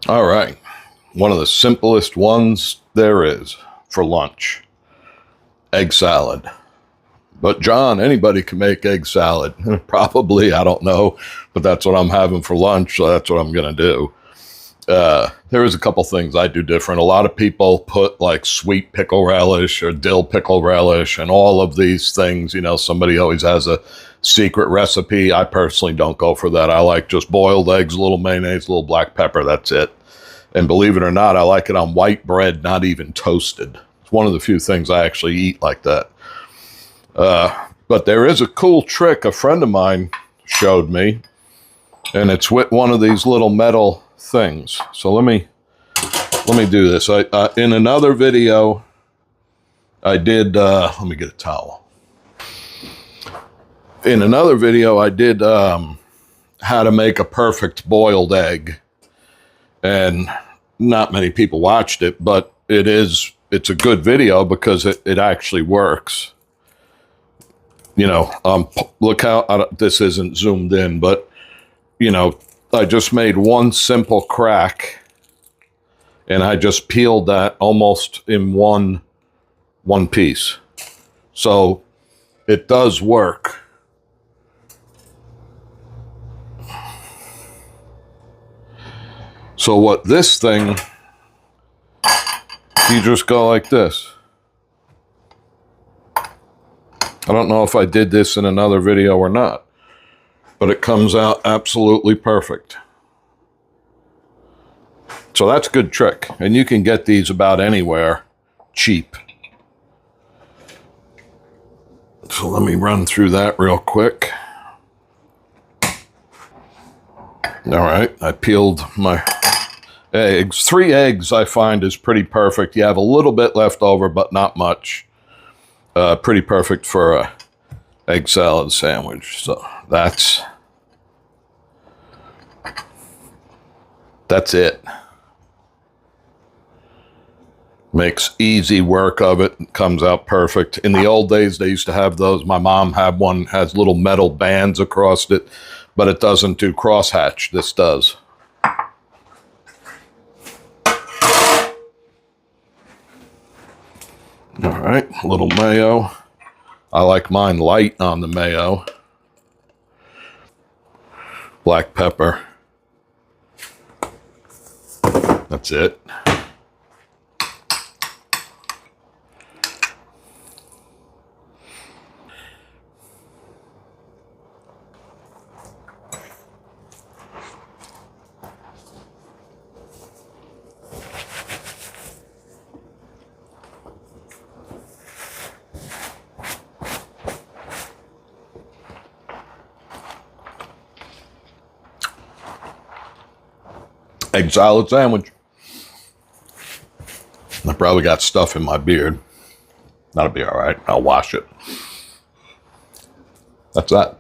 All right. One of the simplest ones there is for lunch. Egg salad. But John, anybody can make egg salad. Probably, I don't know. But that's what I'm having for lunch, so that's what I'm going to do. There is a couple things I do different. A lot of people put like sweet pickle relish or dill pickle relish and all of these things. You know, somebody always has a secret recipe. I personally don't go for that. I like just boiled eggs, a little mayonnaise, a little black pepper. That's it. And believe it or not, I like it on white bread, not even toasted. It's one of the few things I actually eat like that. But there is a cool trick a friend of mine showed me, and it's with one of these little metal things. So let me do this. In another video, I did, let me get a towel. In another video, I did how to make a perfect boiled egg. And not many people watched it, but it's a good video because it actually works. You know, look how, this isn't zoomed in, but, you know, I just made one simple crack and I just peeled that almost in one piece. So it does work. So what this thing, you just go like this. I don't know if I did this in another video or not, but it comes out absolutely perfect. So that's a good trick. And you can get these about anywhere cheap. So let me run through that real quick. All right, I peeled my eggs. 3 eggs I find is pretty perfect. You have a little bit left over, but not much. Pretty perfect for a egg salad sandwich. So that's it. Makes easy work of it. Comes out perfect. In the old days, they used to have those. My mom had one, has little metal bands across it, but it doesn't do crosshatch. This does. All right, a little mayo. I like mine light on the mayo. Black pepper. That's it. Egg salad sandwich. I probably got stuff in my beard. That'll be all right. I'll wash it. That's that.